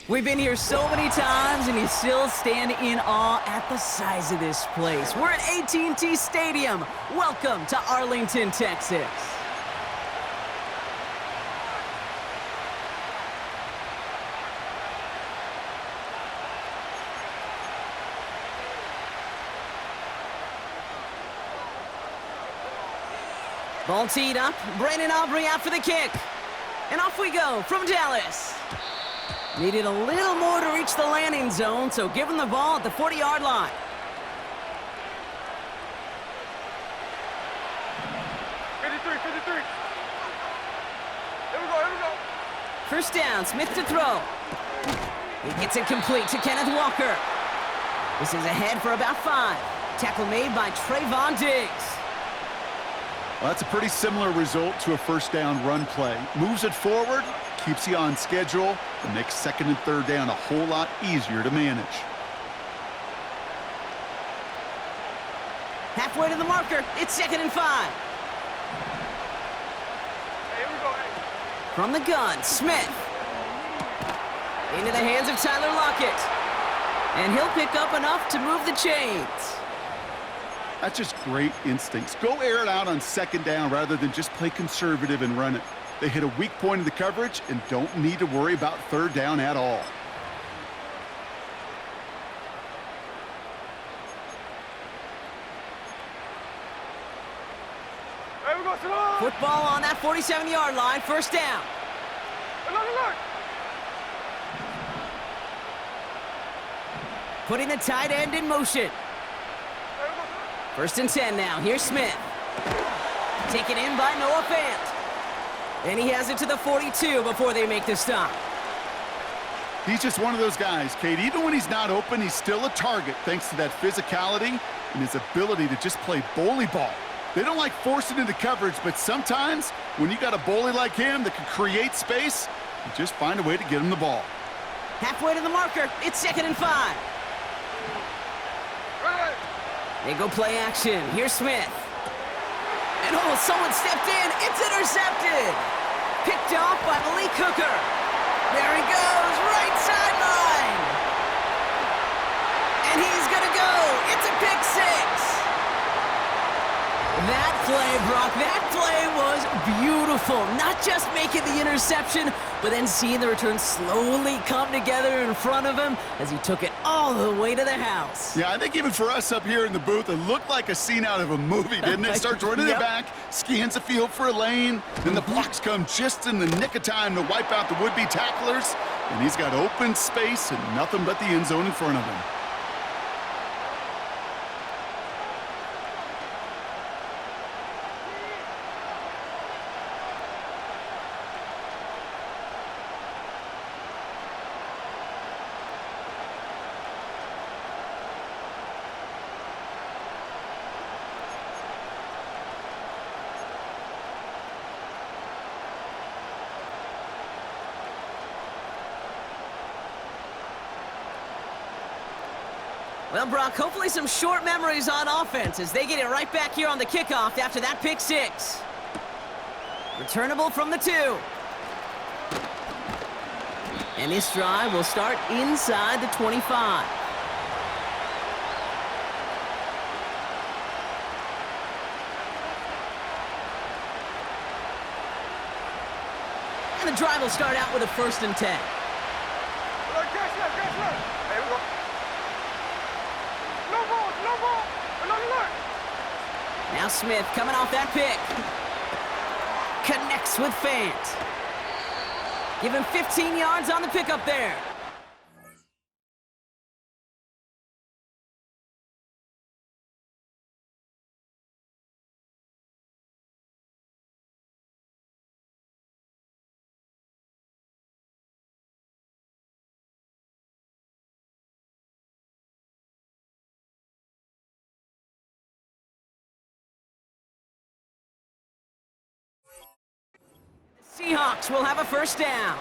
We've been here so many times, and you still stand in awe at the size of this place. We're at AT&T Stadium. Welcome to Arlington, Texas. Ball teed up. Brandon Aubrey out for the kick. And off we go from Dallas. Needed a little more to reach the landing zone, so give him the ball at the 40-yard line. Here we go. First down, Smith to throw. He gets it complete to Kenneth Walker. This is ahead for about 5. Tackle made by Trayvon Diggs. Well, that's a pretty similar result to a first down run play. Moves it forward, keeps you on schedule, and makes second and third down a whole lot easier to manage. Halfway to the marker, it's 2nd and 5. Hey, here we go. From the gun, Smith. Into the hands of Tyler Lockett. And he'll pick up enough to move the chains. That's just great instincts. Go air it out on second down rather than just play conservative and run it. They hit a weak point in the coverage and don't need to worry about third down at all. Hey, we go, Simone. Football on that 47-yard line, first down. Look. Putting the tight end in motion. Hey, we go. First and 10 now. Here's Smith. Taken in by Noah Fant. And he has it to the 42 before they make the stop. He's just one of those guys, Kate. Even when he's not open, he's still a target thanks to that physicality and his ability to just play bully ball. They don't like forcing into coverage, but sometimes when you got a bully like him that can create space, you just find a way to get him the ball. Halfway to the marker. It's 2nd and 5. Right. They go play action. Here's Smith. And someone stepped in. It's intercepted. Picked off by Malik Hooker. There he goes, right sideline. And he's going to go. It's a pick 6. That play, Brock, that play was beautiful. Not just making the interception, but then seeing the return slowly come together in front of him as he took it all the way to the house. Yeah, I think even for us up here in the booth, it looked like a scene out of a movie, didn't it? Starts running Yep. it back, scans the field for a lane, then the blocks come just in the nick of time to wipe out the would-be tacklers, and he's got open space and nothing but the end zone in front of him. Well, Brock, hopefully some short memories on offense as they get it right back here on the kickoff after that pick 6. Returnable from the 2. And this drive will start inside the 25. And the drive will start out with a 1st and 10. Look, catch left. Hey, we go. No ball. Look. Now Smith coming off that pick. Connects with Fant. Give him 15 yards on the pickup there. Seahawks will have a first down.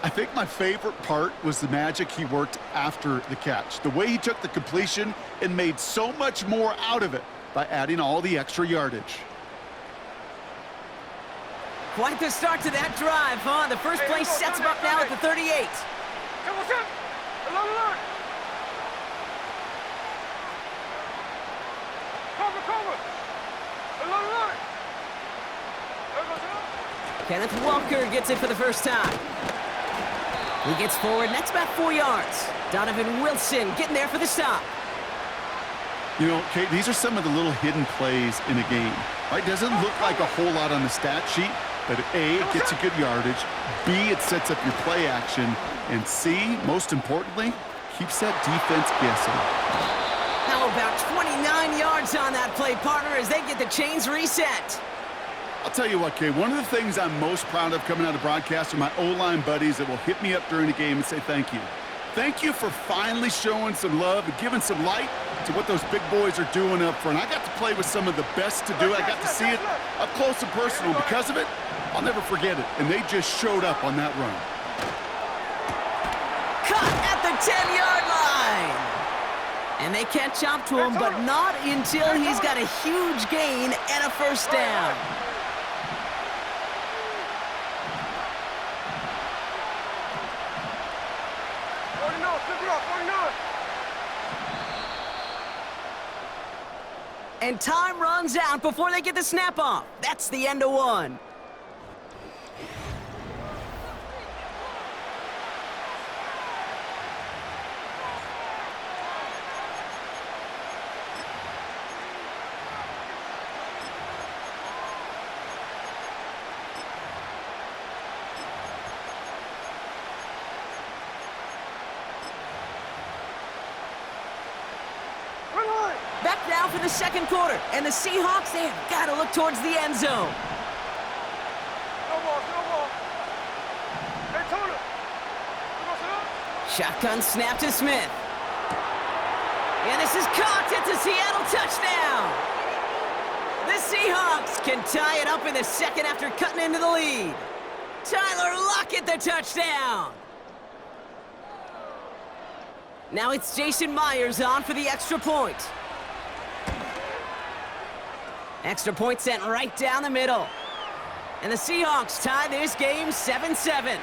I think my favorite part was the magic he worked after the catch. The way he took the completion and made so much more out of it by adding all the extra yardage. Quite the start to that drive, huh? The first play sets him up now at the 38. Kenneth Walker gets it for the first time. He gets forward, and that's about 4 yards. Donovan Wilson getting there for the stop. You know, Kate, these are some of the little hidden plays in a game. Right? Doesn't look like a whole lot on the stat sheet, but A, it gets you good yardage. B, it sets up your play action. And C, most importantly, keeps that defense guessing. How about 29 yards on that play, partner, as they get the chains reset? I'll tell you what, Kay, one of the things I'm most proud of coming out of broadcast are my O-line buddies that will hit me up during the game and say thank you. Thank you for finally showing some love and giving some light to what those big boys are doing up front. I got to play with some of the best to do it. I got to see it up close and personal. Because of it, I'll never forget it. And they just showed up on that run. Caught at the 10-yard line. And they catch up to him, but not until he's got a huge gain and a first down. And time runs out before they get the snap off. That's the end of one. Back now for the second quarter, and the Seahawks, they have got to look towards the end zone. No ball. Hey, Tony. Shotgun snap to Smith. And this is caught. It's a Seattle touchdown. The Seahawks can tie it up in the second after cutting into the lead. Tyler Lockett, the touchdown. Now it's Jason Myers on for the extra point. Extra point sent right down the middle. And the Seahawks tie this game 7-7.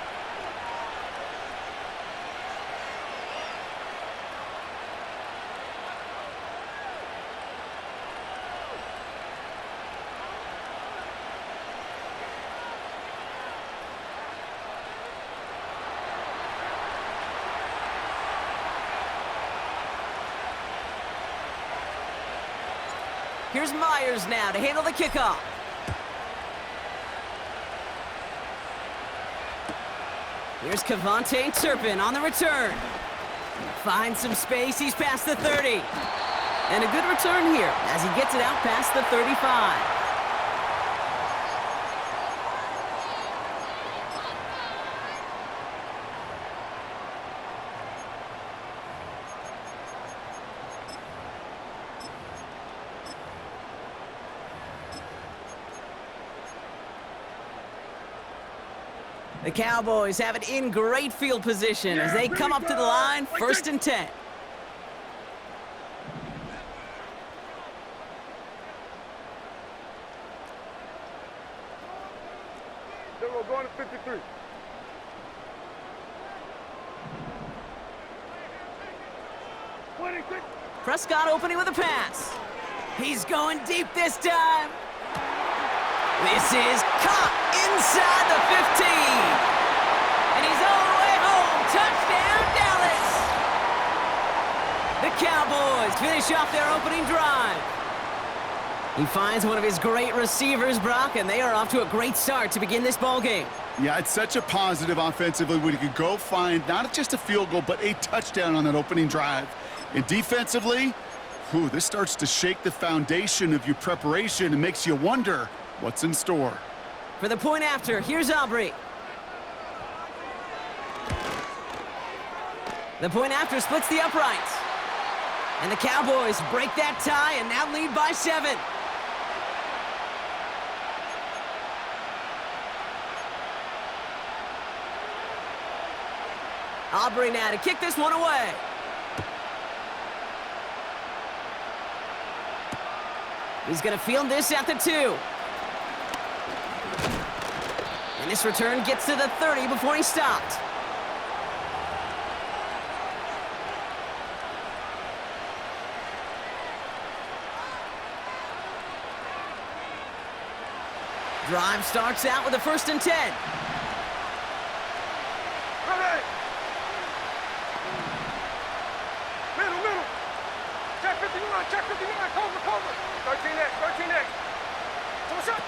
Here's Myers now to handle the kickoff. Here's Kevontae Turpin on the return. Finds some space, he's past the 30. And a good return here as he gets it out past the 35. The Cowboys have it in great field position as they come up to the line, 1st and 10. Then we're going to 53. Prescott opening with a pass. He's going deep this time. This is caught inside the 15. And he's all the way home. Touchdown, Dallas. The Cowboys finish off their opening drive. He finds one of his great receivers, Brock, and they are off to a great start to begin this ballgame. Yeah, it's such a positive offensively when you could go find not just a field goal, but a touchdown on that opening drive. And defensively, this starts to shake the foundation of your preparation and makes you wonder what's in store. For the point after, here's Aubrey. The point after splits the uprights. And the Cowboys break that tie and now lead by 7. Aubrey now to kick this one away. He's going to field this at the 2. And this return gets to the 30 before he stopped. Drive starts out with a 1st and 10. Ready. Middle. Check 59. Cover. 13X. What's up?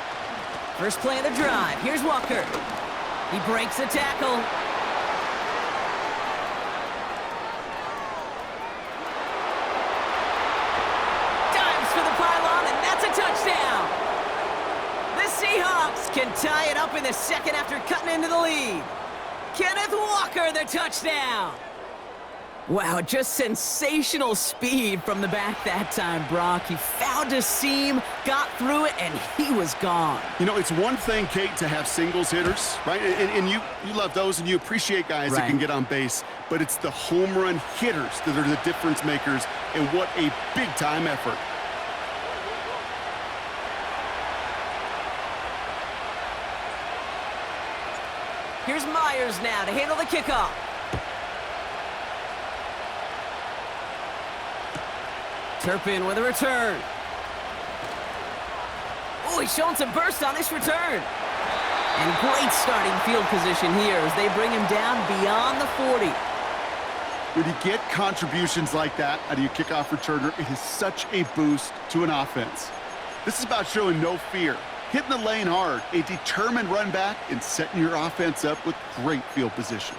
First play of the drive. Here's Walker. He breaks the tackle. Dives for the pylon, and that's a touchdown. The Seahawks can tie it up in the second after cutting into the lead. Kenneth Walker, the touchdown. Wow, just sensational speed from the back that time, Brock. He found a seam, got through it, and he was gone. You know, it's one thing, Kate, to have singles hitters, right? And you love those, and you appreciate guys that can get on base. But it's the home run hitters that are the difference makers, and what a big-time effort. Here's Myers now to handle the kickoff. Turpin with a return. Oh, he's showing some burst on this return. And great starting field position here as they bring him down beyond the 40. When you get contributions like that out of your kickoff returner, it is such a boost to an offense. This is about showing no fear, hitting the lane hard, a determined run back, and setting your offense up with great field position.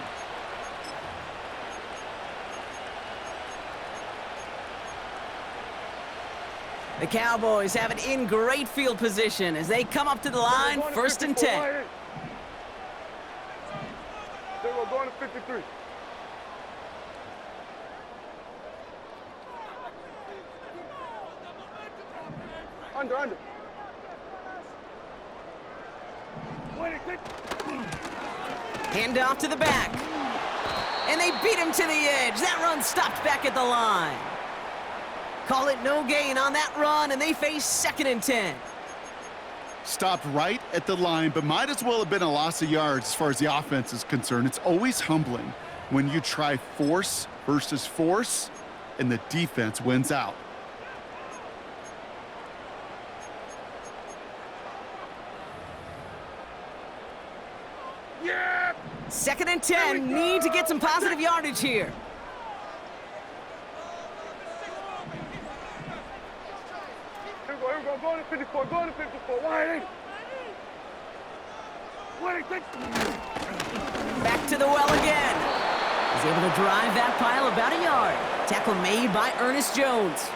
The Cowboys have it in great field position as they come up to the line, 1st and 10. They were going to 53. Under. Hand off to the back. And they beat him to the edge. That run stopped back at the line. Call it no gain on that run, and they face 2nd and 10. Stopped right at the line, but might as well have been a loss of yards as far as the offense is concerned. It's always humbling when you try force versus force, and the defense wins out. Yeah! 2nd and 10, need to get some positive yardage here. Here we go, going to 54, wide. Back to the well again. He's able to drive that pile about a yard. Tackle made by Ernest Jones.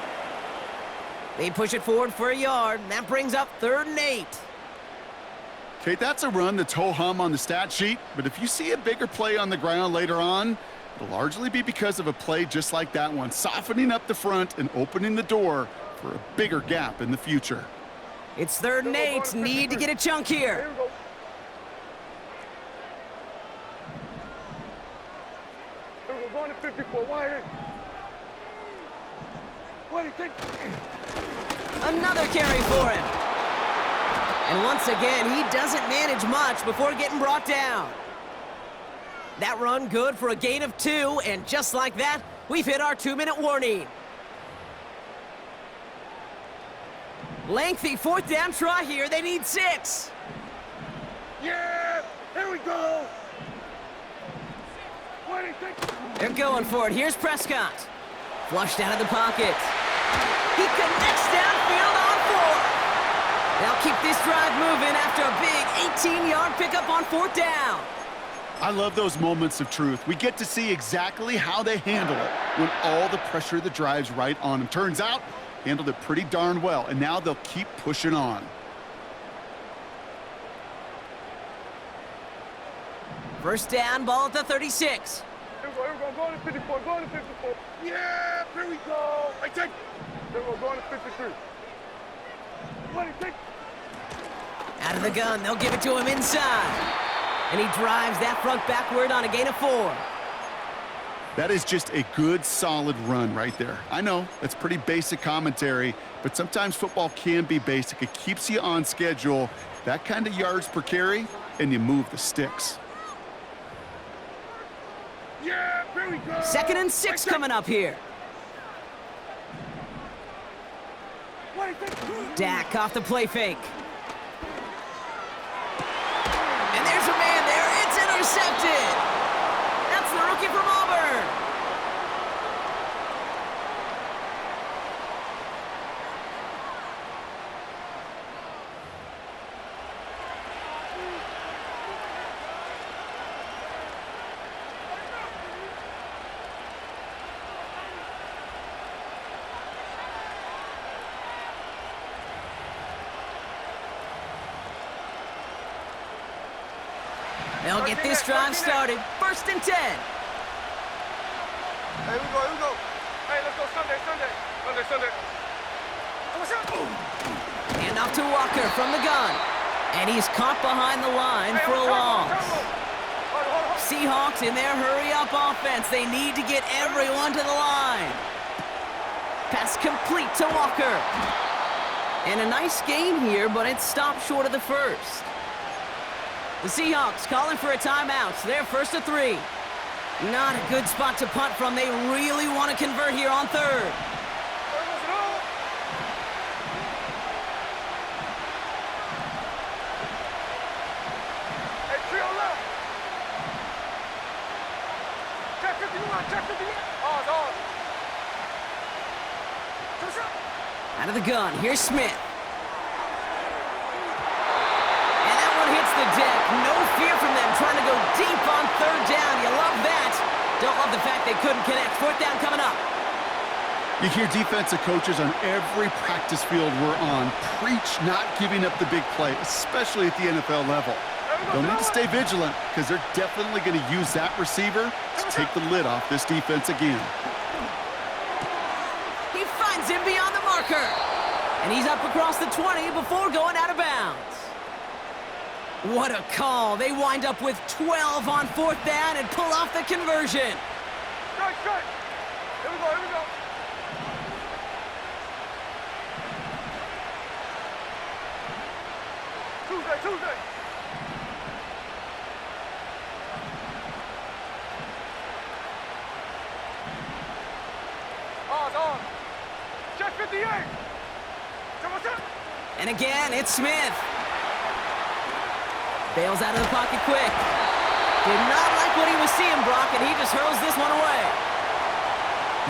They push it forward for a yard, and that brings up 3rd and 8. Kate, that's a run that's ho-hum on the stat sheet, but if you see a bigger play on the ground later on, it'll largely be because of a play just like that one, softening up the front and opening the door for a bigger gap in the future. It's 3rd and 8, need to get a chunk here. Here we go. Here we go, going to 54, wide. What do you think? Another carry for him. And once again, he doesn't manage much before getting brought down. That run good for a gain of 2, and just like that, we've hit our 2-minute warning. Lengthy 4th down try here. They need 6. Yeah! Here we go! What do you think? They're going for it. Here's Prescott. Flushed out of the pocket. He connects downfield on 4. They'll keep this drive moving after a big 18-yard pickup on 4th down. I love those moments of truth. We get to see exactly how they handle it when all the pressure of the drive's right on them. Turns out, handled it pretty darn well, and now they'll keep pushing on. First down, ball at the 36. Here we go, go to 54, go to 54. Yeah, here we go. I take. Here we go, go to 53. 26. Out of the gun, they'll give it to him inside. And he drives that front backward on a gain of 4. That is just a good, solid run right there. I know, that's pretty basic commentary, but sometimes football can be basic. It keeps you on schedule, that kind of yards per carry, and you move the sticks. Yeah, here we go. 2nd and 6 coming up here. Dak off the play fake. And there's a man there. It's intercepted. That's the rookie from Auburn. They'll get this drive started. 1st and 10. Hey, here we go, here we go. Hey, let's go Sunday. What's up? Hand off to Walker from the gun. And he's caught behind the line for a loss. Seahawks in their hurry-up offense. They need to get everyone to the line. Pass complete to Walker. And a nice gain here, but it stopped short of the first. The Seahawks calling for a timeout. So they're 1st and 3. Not a good spot to punt from. They really want to convert here on 3rd. Hey, trio left. Check 51, check 51. Oh, it's on. Out of the gun, here's Smith. Hits the deck. No fear from them trying to go deep on 3rd down. You love that. Don't love the fact they couldn't connect. 4th down coming up. You hear defensive coaches on every practice field we're on preach not giving up the big play, especially at the NFL level. They'll need to stay vigilant because they're definitely going to use that receiver to take the lid off this defense again. He finds him beyond the marker. And he's up across the 20 before going out of bounds. What a call. They wind up with 12 on 4th down and pull off the conversion. Strike. Here we go. Tuesday. Oh, it's on. Check 58. What's up? And again, it's Smith. Bails out of the pocket quick. Did not like what he was seeing, Brock, and he just hurls this one away.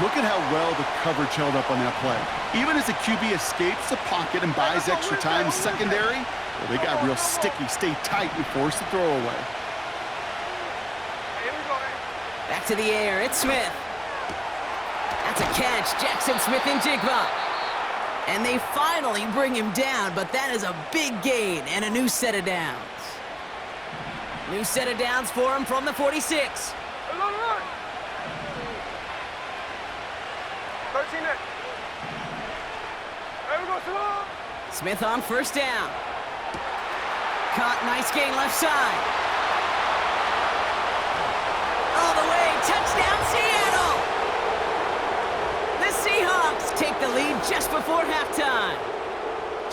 Look at how well the coverage held up on that play. Even as the QB escapes the pocket and buys extra time secondary, well, they got real sticky, stay tight, and force the throw away. Here we go. Back to the air, it's Smith. That's a catch, Jackson Smith-Njigba. And they finally bring him down, but that is a big gain and a new set of downs. New set of downs for him from the 46. 13 next. There we go, slow. Smith on 1st down. Caught, nice gain left side. All the way, touchdown Seattle! The Seahawks take the lead just before halftime.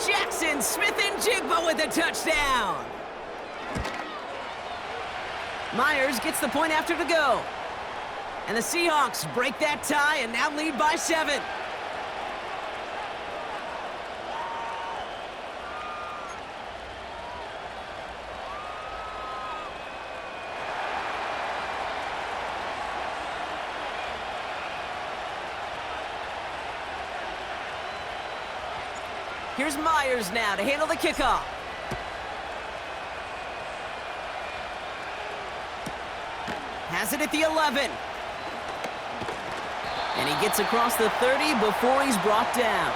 Jackson Smith-Njigba with a touchdown. Myers gets the point after to go. And the Seahawks break that tie and now lead by 7. Here's Myers now to handle the kickoff. Has it at the 11. And he gets across the 30 before he's brought down.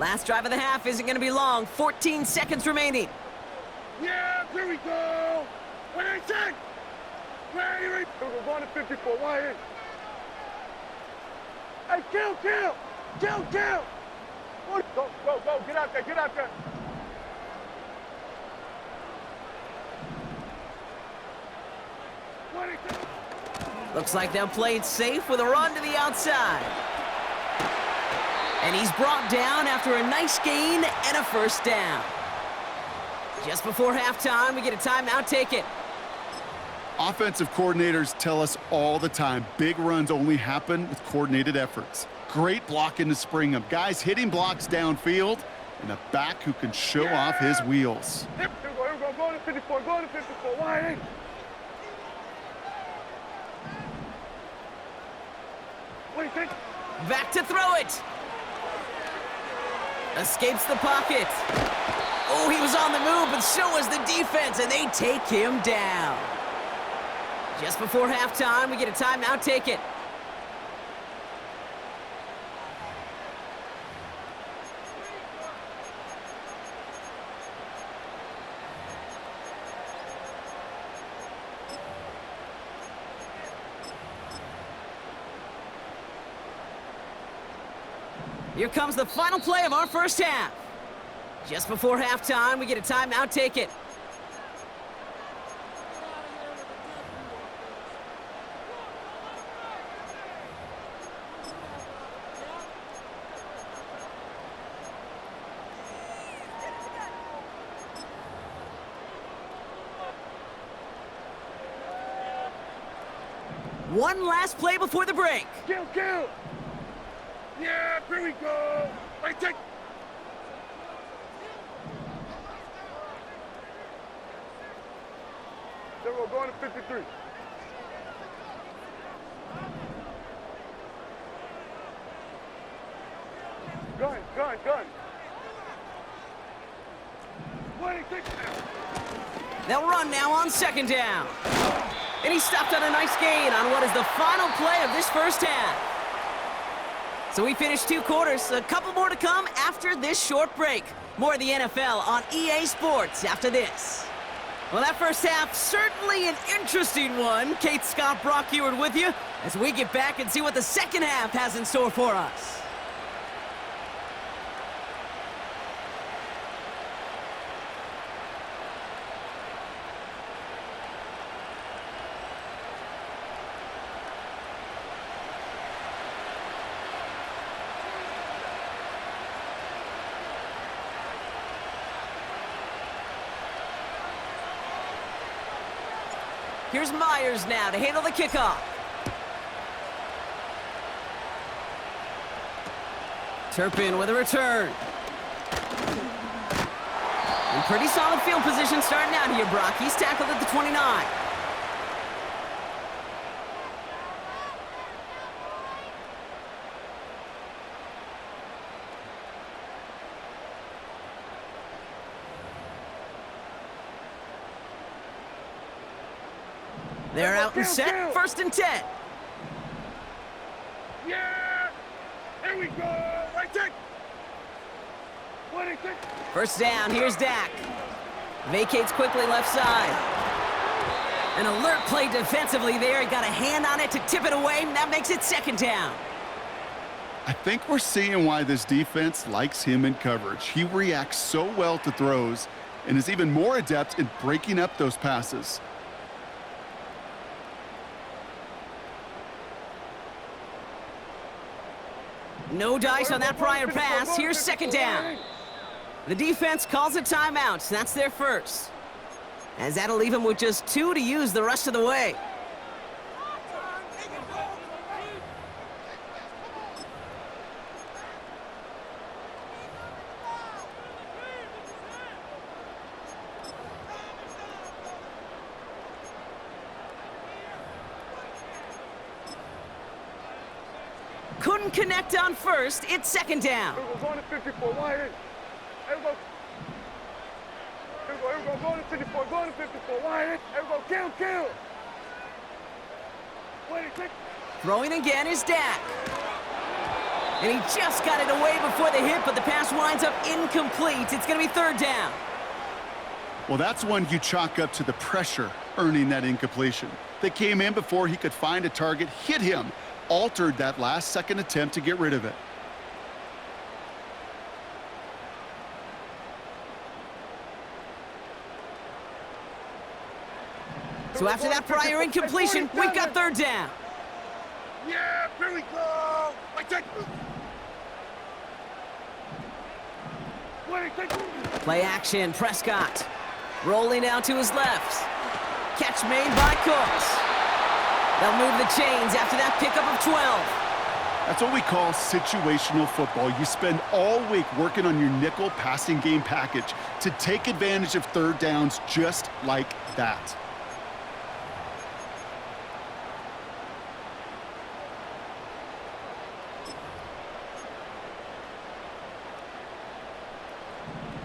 Last drive of the half isn't going to be long. 14 seconds remaining. Yeah, here we go. What I said. We're going to 54. Why? Hey, kill. Go. Get out there. Looks like they'll play it safe with a run to the outside. And he's brought down after a nice gain and a first down. Just before halftime, we get a timeout. Take it. Offensive coordinators tell us all the time, big runs only happen with coordinated efforts. Great blocking to spring them. Guys hitting blocks downfield, and a back who can show off his wheels. Here we go. Going to 54. Why? What do you think? Back to throw it. Escapes the pocket. Oh, he was on the move, but so was the defense, and they take him down. Just before halftime, we get a timeout. Take it. Here comes the final play of our first half. Just before halftime, we get a timeout. Take it. One last play before the break. Kill. Yeah, here we go. Right, take. Then we're going to 53. Gun. What do you think? They'll run now on second down. And he stopped on a nice gain on what is the final play of this first half. So we finished 2 quarters. A couple more to come after this short break. More of the NFL on EA Sports after this. Well, that first half, certainly an interesting one. Kate, Scott, Brock Eward with you as we get back and see what the second half has in store for us. Here's Myers now to handle the kickoff. Turpin with a return. In pretty solid field position starting out here, Brock. He's tackled at the 29. They're out and set. First and 10. Yeah! Here we go! Right there! What do you think? First down, here's Dak. Vacates quickly left side. An alert play defensively there. He got a hand on it to tip it away, and that makes it second down. I think we're seeing why this defense likes him in coverage. He reacts so well to throws and is even more adept in breaking up those passes. No dice on that prior pass. Here's second down. The defense calls a timeout. That's their first. As that'll leave them with just 2 to use the rest of the way. couldn't connect on first. It's second down. Here we go, going to 54, wide in. Here we go. Here we go, going to 54, going to 54, wide in. Here we go, kill. Wait, quick. Throwing again is Dak. And he just got it away before the hit, but the pass winds up incomplete. It's going to be third down. Well, that's one you chalk up to the pressure earning that incompletion. They came in before he could find a target, hit him, altered that last-second attempt to get rid of it. So after that prior incompletion, we've got third down. Yeah, here we go. Wait, take. Wait, take. Play action, Prescott. Rolling out to his left. Catch made by Cooks. They'll move the chains after that pickup of 12. That's what we call situational football. You spend all week working on your nickel passing game package to take advantage of third downs just like that.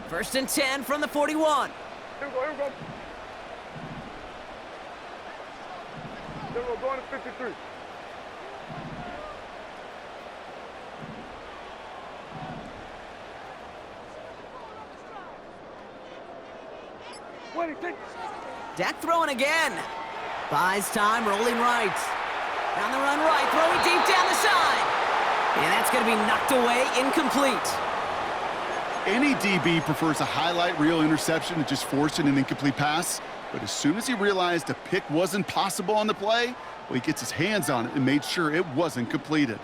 First and 10 from the 41. Here we go. Here we go, going to 53. Wait, take. Dak throwing again. Buys time, rolling right. On the run right, throwing deep down the side. And that's going to be knocked away, incomplete. Any DB prefers a highlight reel interception to just forcing an incomplete pass. But as soon as he realized a pick wasn't possible on the play, well, he gets his hands on it and made sure it wasn't completed.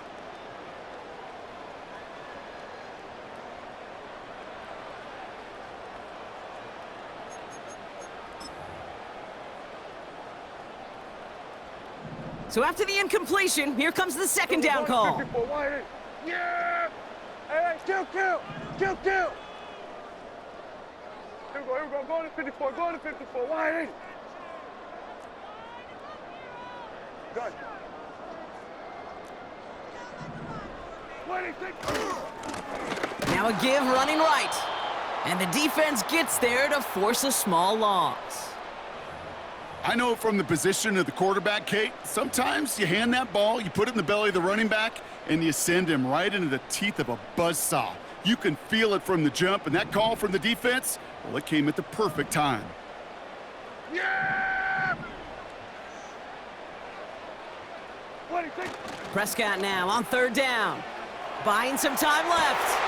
So after the incompletion, here comes the second down call. 54, wide in. Yeah! Hey, kill! Here we go, going to 54, wide in. Done. Wait, take. Now a give running right. And the defense gets there to force a small loss. I know from the position of the quarterback, Kate, sometimes you hand that ball, you put it in the belly of the running back, and you send him right into the teeth of a buzzsaw. You can feel it from the jump, and that call from the defense, well, it came at the perfect time. Yeah! Wait, take. Prescott now on third down. Buying some time left.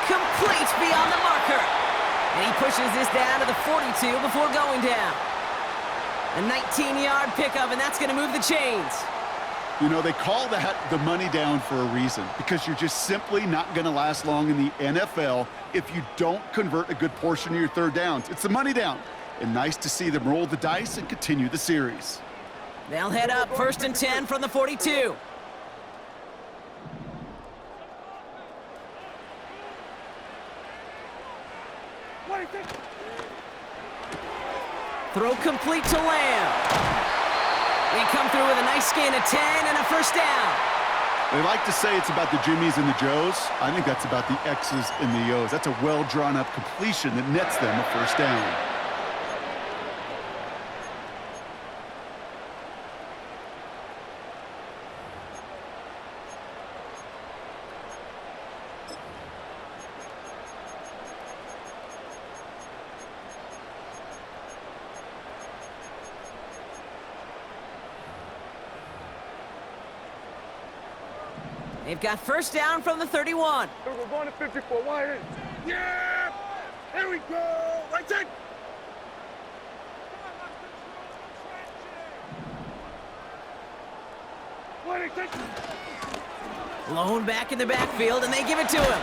Complete beyond the marker. And he pushes this down to the 42 before going down. A 19-yard pickup, and that's going to move the chains. You know, they call that the money down for a reason, because you're just simply not going to last long in the NFL if you don't convert a good portion of your third downs. It's the money down. And nice to see them roll the dice and continue the series. They'll head up first and 10 from the 42. Wait, take. Throw complete to Lamb. They come through with a nice gain of 10 and a first down. They like to say it's about the Jimmies and the Joes. I think that's about the X's and the O's. That's a well-drawn-up completion that nets them a first down. They've got first down from the 31. Here we go, going to 54, wide in. Yeah! Here we go! Right take. Wait, take. Blown back in the backfield, and they give it to him.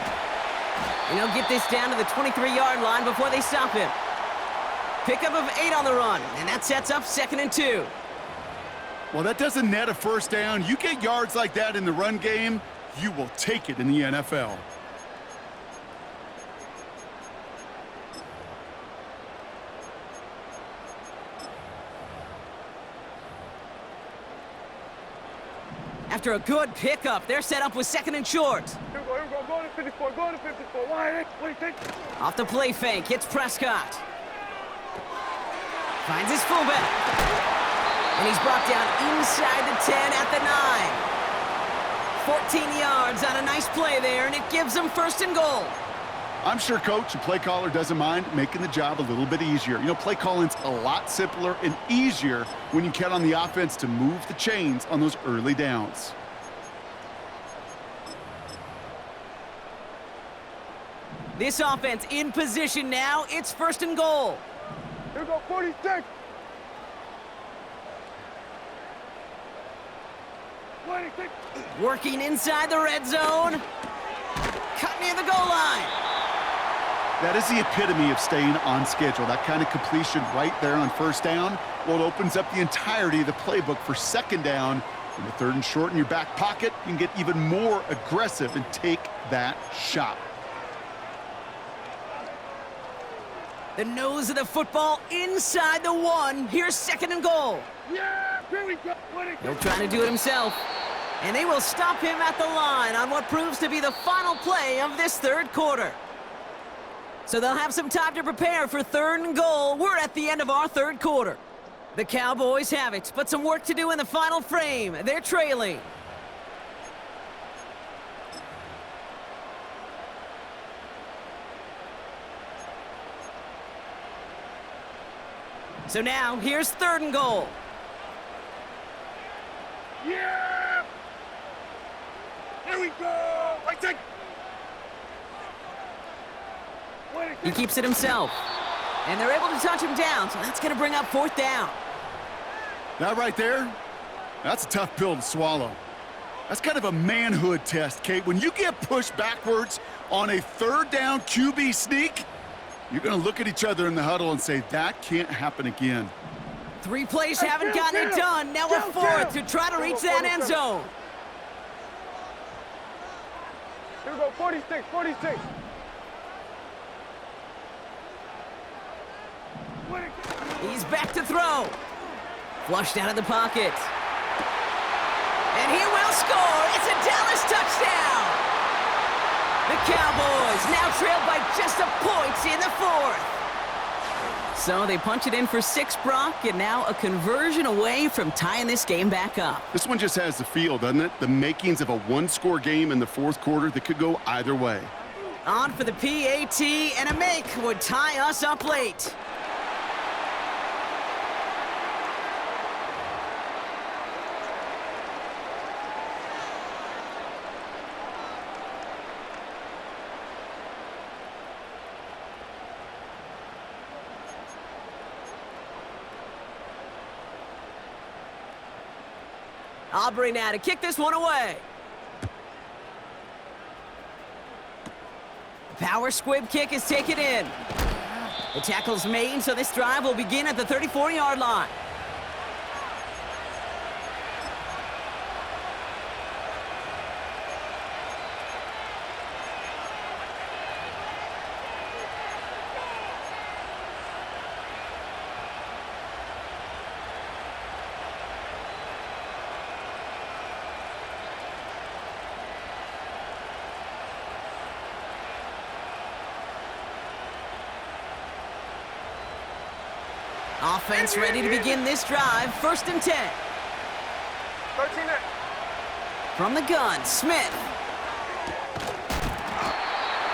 And he'll get this down to the 23-yard line before they stop him. Pickup of 8 on the run, and that sets up second and 2. Well, that doesn't net a first down. You get yards like that in the run game, you will take it in the NFL. After a good pickup, they're set up with second and short. Here we go, going to 54, going to 54. Why? What do you think? Off the play fake, hits Prescott. Finds his fullback. And he's brought down inside the 10 at the 9. 14 yards on a nice play there, and it gives them first and goal. I'm sure coach and play caller doesn't mind making the job a little bit easier. You know, play calling's a lot simpler and easier when you count on the offense to move the chains on those early downs. This offense in position now. It's first and goal. Here we go, 46. Working inside the red zone. Cut near the goal line. That is the epitome of staying on schedule. That kind of completion right there on first down, well, it opens up the entirety of the playbook for second down. In the third and short in your back pocket, you can get even more aggressive and take that shot. The nose of the football inside the 1. Here's second and goal. Yeah, here we go. He'll try to do it himself. And they will stop him at the line on what proves to be the final play of this third quarter. So they'll have some time to prepare for third and goal. We're at the end of our third quarter. The Cowboys have it, but some work to do in the final frame. They're trailing. So now, here's third and goal. Yeah! Here we go! I take... He keeps it himself. And they're able to touch him down, so that's going to bring up fourth down. That right there, that's a tough pill to swallow. That's kind of a manhood test, Kate. When you get pushed backwards on a third down QB sneak, you're going to look at each other in the huddle and say, that can't happen again. 3 plays haven't gotten it done. Now a fourth to try to reach that end zone. Here we go, 46, 46. He's back to throw. Flushed out of the pocket. And he will score. It's a Dallas touchdown. The Cowboys now trail by just a point in the fourth. So they punch it in for 6, Brock, and now a conversion away from tying this game back up. This one just has the feel, doesn't it? The makings of a one-score game in the fourth quarter that could go either way. On for the PAT, and a make would tie us up late. Aubrey now to kick this one away. Power squib kick is taken in. The tackle's made, so this drive will begin at the 34-yard line. Offense ready to begin this drive. First and 10. 13. From the gun, Smith.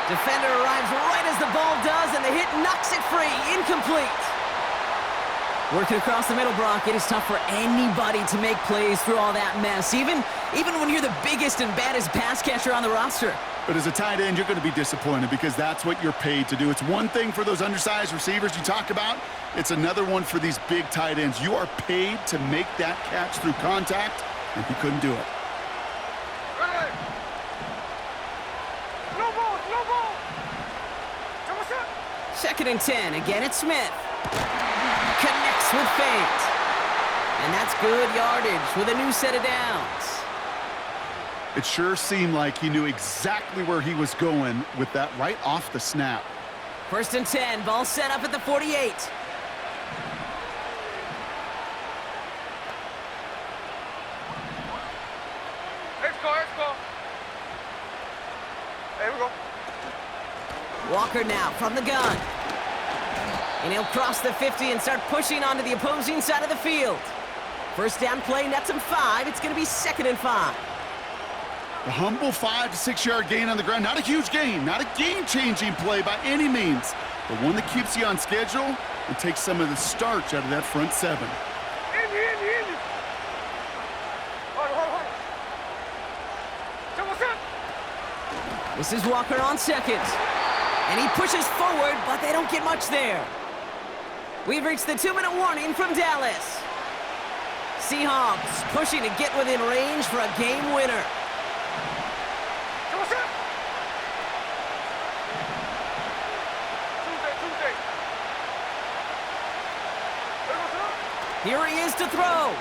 Defender arrives right as the ball does, and the hit knocks it free. Incomplete. Working across the middle, Brock. It is tough for anybody to make plays through all that mess, even when you're the biggest and baddest pass catcher on the roster. But as a tight end, you're going to be disappointed because that's what you're paid to do. It's one thing for those undersized receivers you talk about. It's another one for these big tight ends. You are paid to make that catch through contact, and he couldn't do it. No ball, no ball. Second and 10. Again, it's Smith. Connects with feint. And that's good yardage with a new set of downs. It sure seemed like he knew exactly where he was going with that right off the snap. First and 10. Ball set up at the 48. Walker now from the gun. And he'll cross the 50 and start pushing onto the opposing side of the field. First down play, nets him 5. It's going to be 2nd and 5. A humble 5 to 6 yard gain on the ground. Not a huge gain, not a game-changing play by any means, but one that keeps you on schedule and takes some of the starch out of that front 7. Indy. Hold. What's up? This is Walker on 2nd. And he pushes forward, but they don't get much there. We've reached the 2-minute warning from Dallas. Seahawks pushing to get within range for a game winner. What's up? Tuesday. Hey, what's up? Here he is to throw.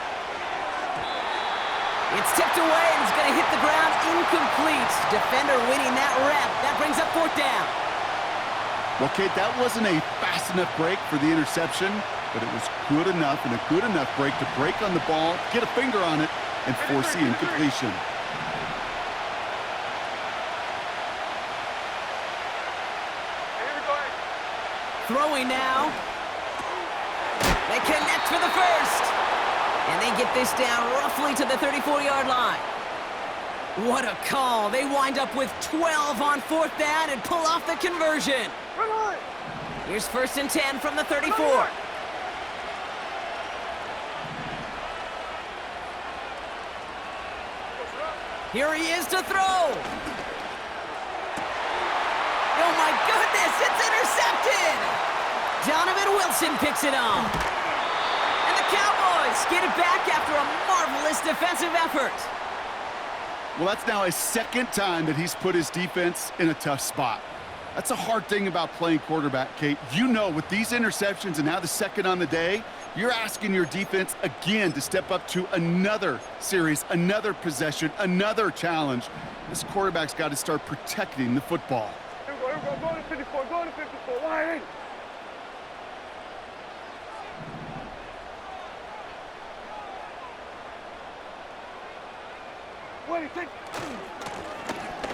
It's tipped away and it's going to hit the ground incomplete. Defender winning that rep. That brings up 4th down. Well, Kate, that wasn't a fast enough break for the interception, but it was good enough and a good enough break to break on the ball, get a finger on it, and force the incompletion. Throwing now. They connect for the first. And they get this down roughly to the 34-yard line. What a call. They wind up with 12 on 4th down and pull off the conversion. Here's 1st and 10 from the 34. Here he is to throw. Oh my goodness, it's intercepted. Donovan Wilson picks it up. And the Cowboys get it back after a marvelous defensive effort. Well, that's now his 2nd time that he's put his defense in a tough spot. That's a hard thing about playing quarterback, Kate. You know, with these interceptions and now the 2nd on the day, you're asking your defense again to step up to another series, another possession, another challenge. This quarterback's got to start protecting the football. Here we go. Go to 54. Why ain't?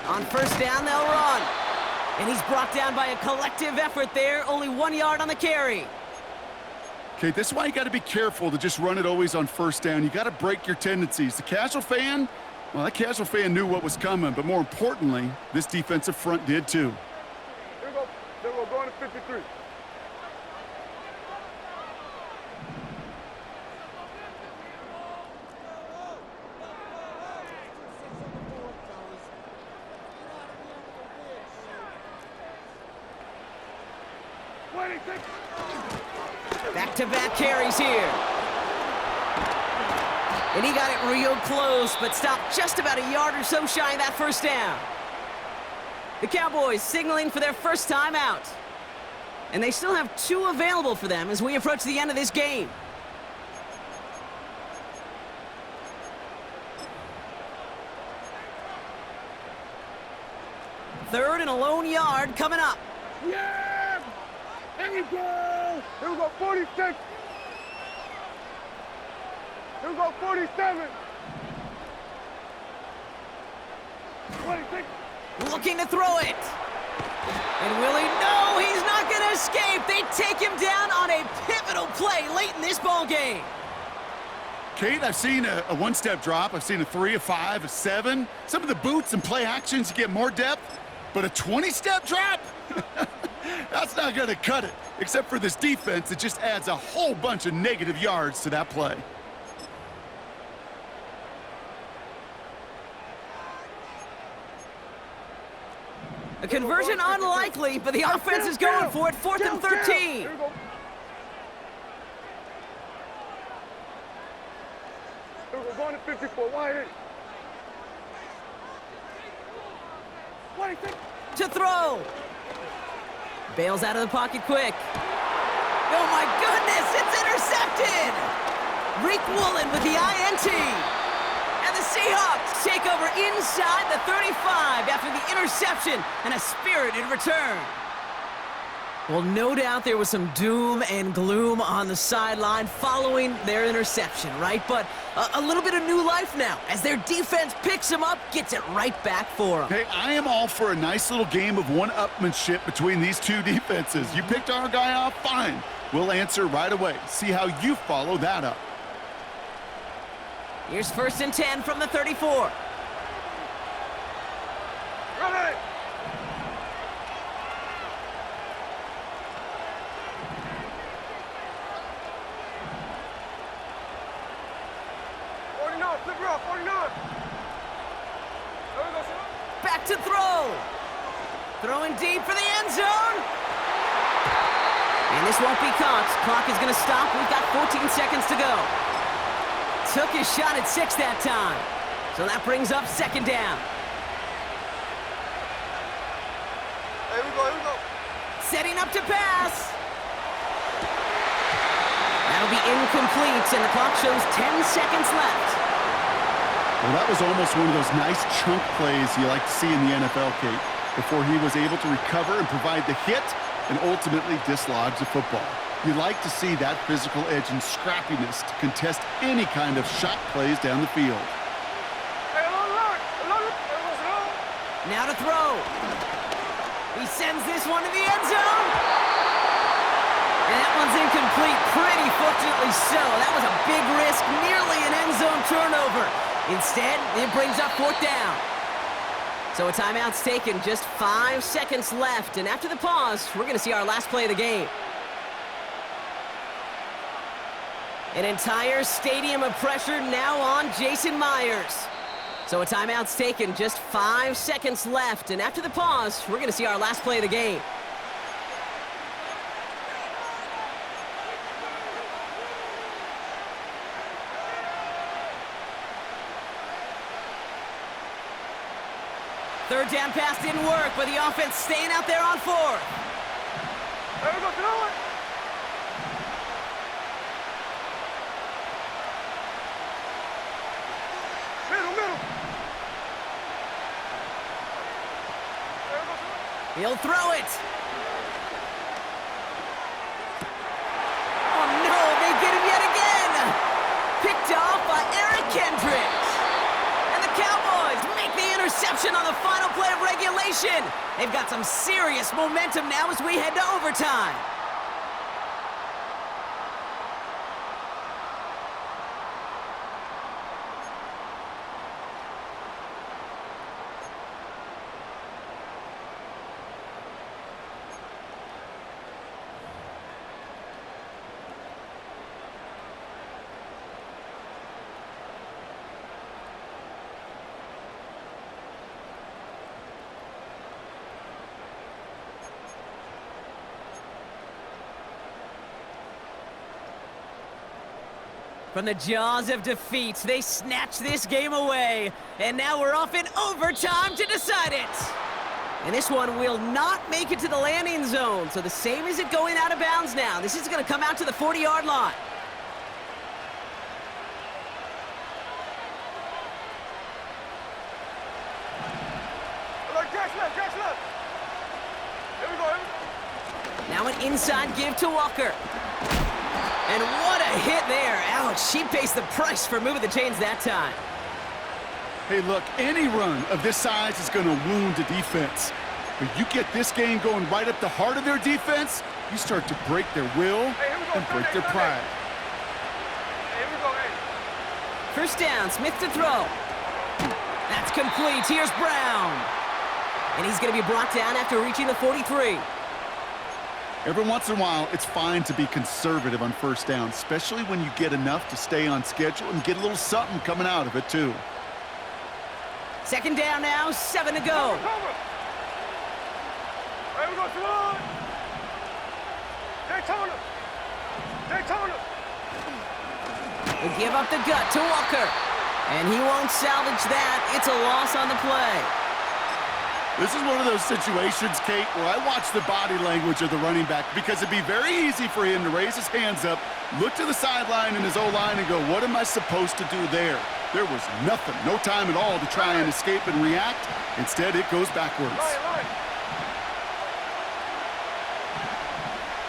On 1st down, they'll run. And he's brought down by a collective effort there. Only 1 yard on the carry. Okay, this is why you got to be careful to just run it always on 1st down. You got to break your tendencies. The casual fan, well, that casual fan knew what was coming, but more importantly, this defensive front did too. Here we go. Going to 53. Back-to-back carries here. And he got it real close, but stopped just about a yard or so shy of that 1st down. The Cowboys signaling for their first time out. And they still have 2 available for them as we approach the end of this game. Third and a lone yard coming up. Yeah! There we go! Here we go, 46! Here we go, 47! 26! Looking to throw it. And will he? No, he's not going to escape. They take him down on a pivotal play late in this ball game. Kate, I've seen a 1-step drop. I've seen a 3, a 5, a 7. Some of the boots and play actions get more depth, but a 20-step drop? That's not going to cut it. Except for this defense, it just adds a whole bunch of negative yards to that play. A conversion unlikely, but the offense is going for it. 4th and 13. Here we go. Here we go, going to 54. Why ain't? To throw. Bails out of the pocket quick. Oh my goodness, it's intercepted! Reek Woolen with the INT. And the Seahawks take over inside the 35 after the interception and a spirited return. Well, no doubt there was some doom and gloom on the sideline following their interception, right? But a little bit of new life now as their defense picks them up, gets it right back for them. Hey, I am all for a nice little game of one-upmanship between these two defenses. You picked our guy off, fine. We'll answer right away. See how you follow that up. Here's 1st and 10 from the 34. Ready! Flip her off, 49. There we go, son. Back to throw. Throwing deep for the end zone. And this won't be caught. Clock is going to stop. We've got 14 seconds to go. Took his shot at 6 that time. So that brings up 2nd down. Here we go, here we go. Setting up to pass. That'll be incomplete, and the clock shows 10 seconds left. Well, that was almost one of those nice chunk plays you like to see in the NFL, Kate, before he was able to recover and provide the hit and ultimately dislodge the football. You like to see that physical edge and scrappiness to contest any kind of shot plays down the field. Hey, alert! Now to throw. He sends this one to the end zone. And that one's incomplete, pretty fortunately so. That was a big risk, nearly an end zone turnover. Instead, it brings up 4th down. So a timeout's taken, just 5 seconds left. And after the pause, we're going to see our last play of the game. An entire stadium of pressure now on Jason Myers. So a timeout's taken, just 5 seconds left. And after the pause, we're going to see our last play of the game. Third down pass didn't work, but the offense staying out there on 4th. There we go, throw it. Middle. There we go, throw it. He'll throw it. Oh no, they get him yet again. Picked off by Eric Kendricks. And the Cowboys make the interception on the final play of regulation. They've got some serious momentum now as we head to overtime. From the jaws of defeat, they snatch this game away. And now we're off in overtime to decide it. And this one will not make it to the landing zone. So the same as it going out of bounds now. This is going to come out to the 40-yard line. Catch left. Here we go. Now an inside give to Walker. And what a hit there. Ouch, she pays the price for moving the chains that time. Hey, look, any run of this size is going to wound the defense. But you get this game going right up the heart of their defense, you start to break their will and break their pride. Here we go, hey. 1st down, Smith to throw. That's complete. Here's Brown. And he's going to be brought down after reaching the 43. Every once in a while, it's fine to be conservative on 1st down, especially when you get enough to stay on schedule and get a little something coming out of it, too. 2nd down now, 7 to go. Cover. Here we go, throw it. Daytona. They give up the gut to Walker. And he won't salvage that. It's a loss on the play. This is one of those situations, Kate, where I watch the body language of the running back because it'd be very easy for him to raise his hands up, look to the sideline in his O-line and go, what am I supposed to do there? There was nothing, no time at all to try and escape and react. Instead, it goes backwards. Line.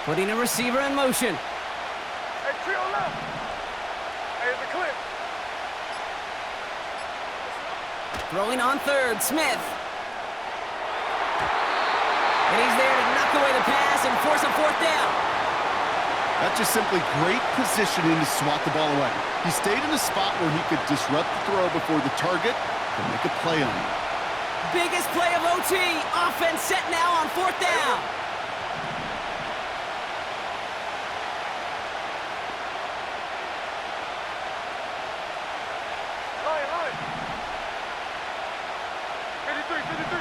Putting a receiver in motion. Hey, trio left. Hey, it's a clip. Throwing on third, Smith. And he's there to knock away the pass and force a fourth down. That's just simply great positioning to swat the ball away. He stayed in a spot where he could disrupt the throw before the target and make a play on it. Biggest play of OT. Offense set now on fourth down. Line. 53.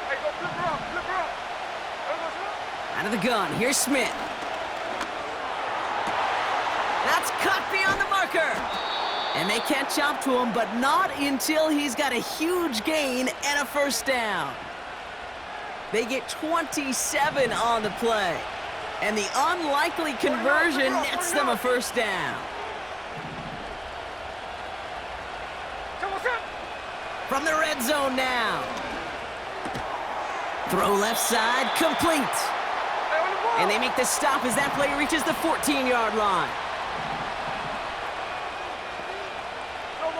Hey, go flip her up. Out of the gun, here's Smith. That's cut beyond the marker. And they catch up to him, but not until he's got a huge gain and a first down. They get 27 on the play. And the unlikely conversion nets them a first down. From the red zone now. Throw left side, complete. And they make the stop as that play reaches the 14-yard line. Slow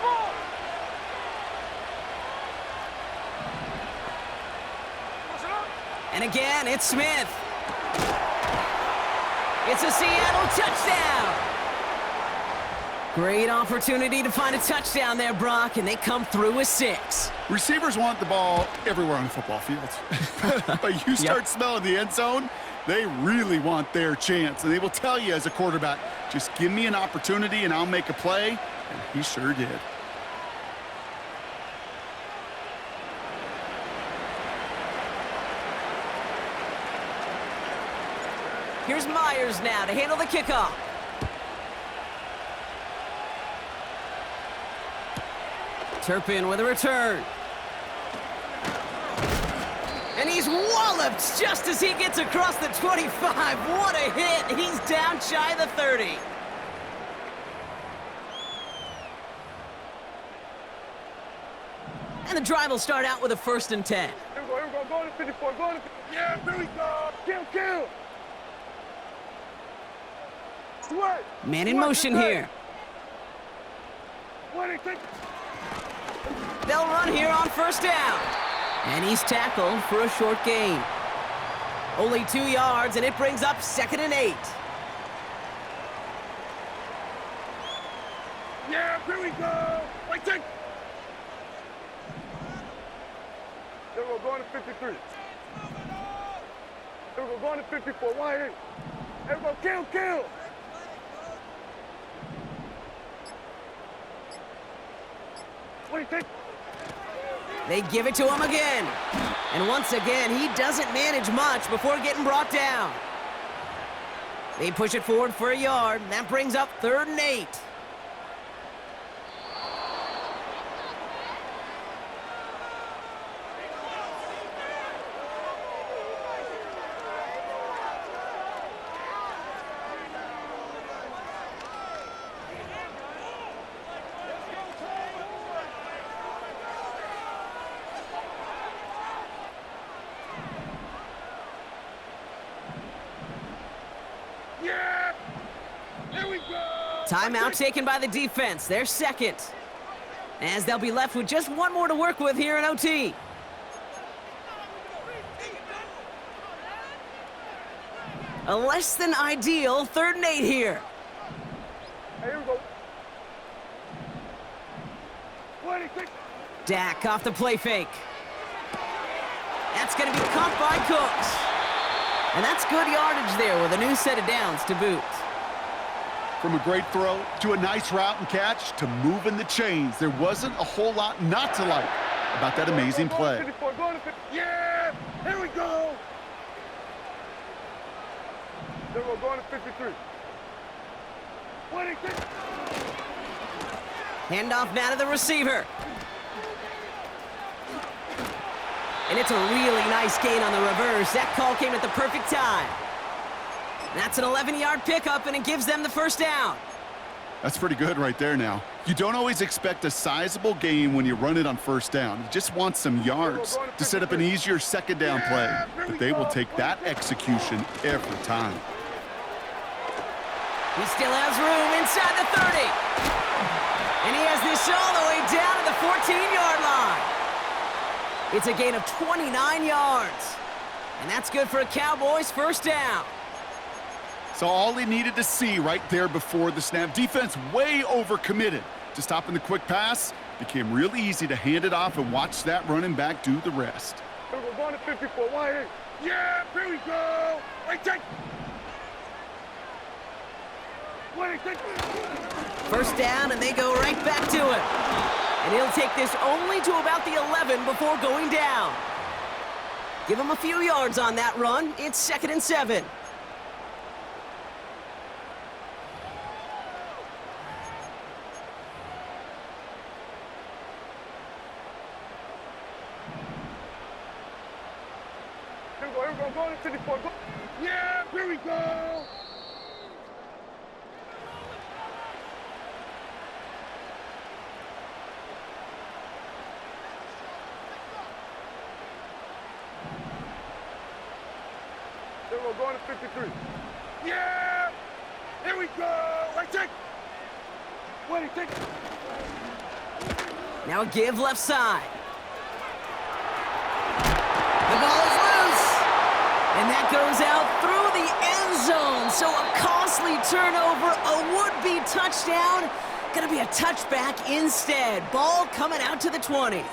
ball. And again, it's Smith. It's a Seattle touchdown. Great opportunity to find a touchdown there, Brock, and they come through with 6. Receivers want the ball everywhere on the football field. But you start smelling the end zone, they really want their chance. And they will tell you as a quarterback, just give me an opportunity and I'll make a play. And he sure did. Here's Myers now to handle the kickoff. Turpin with a return. And he's walloped just as he gets across the 25. What a hit. He's down shy of the 30. And the drive will start out with a 1st and 10. Here we go. Go to 54. Yeah, here we go. Kill. What? Man in motion here. They'll run here on 1st down. And he's tackled for a short gain. Only 2 yards, and it brings up 2nd and 8. Yeah, here we go. Wait, take. There we go, going to 53. There we go, going to 54. Why? There we go, kill. Wait, take. They give it to him again. And once again, he doesn't manage much before getting brought down. They push it forward for a yard, and that brings up 3rd and 8. Yeah! Here we go! Timeout taken by the defense. Their 2nd. As they'll be left with just 1 more to work with here in OT. A less than ideal 3rd and 8 here. Hey, here we go. 26. Dak off the play fake. That's going to be caught by Cooks. And that's good yardage there with a new set of downs to boot. From a great throw to a nice route and catch to moving the chains, there wasn't a whole lot not to like about that amazing play. Yeah! Here we go! There we go, going to 53. 26. Handoff now to the receiver. And it's a really nice gain on the reverse. That call came at the perfect time. That's an 11-yard pickup, and it gives them the 1st down. That's pretty good right there now. You don't always expect a sizable gain when you run it on first down. You just want some yards to set up an easier second down play. But they will take that execution every time. He still has room inside the 30. And he has this all the way down to the 14-yard line. It's a gain of 29 yards. And that's good for a Cowboys first down. So all he needed to see right there before the snap. Defense way overcommitted to stopping the quick pass. Became really easy to hand it off and watch that running back do the rest. We're going to 54. Wide. Yeah, here we go. Right, take. First down, and they go right back to it. And he'll take this only to about the 11 before going down. Give him a few yards on that run. It's 2nd and 7. Here we go. Going to 54. Yeah, here we go. We're going to 53. Yeah! Here we go! Right, take! Wait, take! Now a give left side. The ball is loose! And that goes out through the end zone. So a costly turnover, a would-be touchdown. Gonna be a touchback instead. Ball coming out to the 20.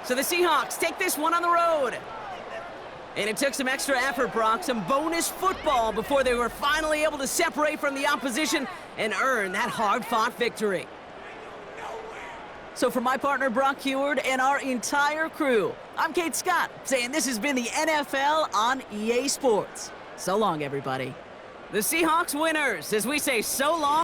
So the Seahawks take this one on the road. And it took some extra effort, Brock, some bonus football before they were finally able to separate from the opposition and earn that hard-fought victory. So for my partner, Brock Heward, and our entire crew, I'm Kate Scott, saying this has been the NFL on EA Sports. So long, everybody. The Seahawks winners, as we say so long.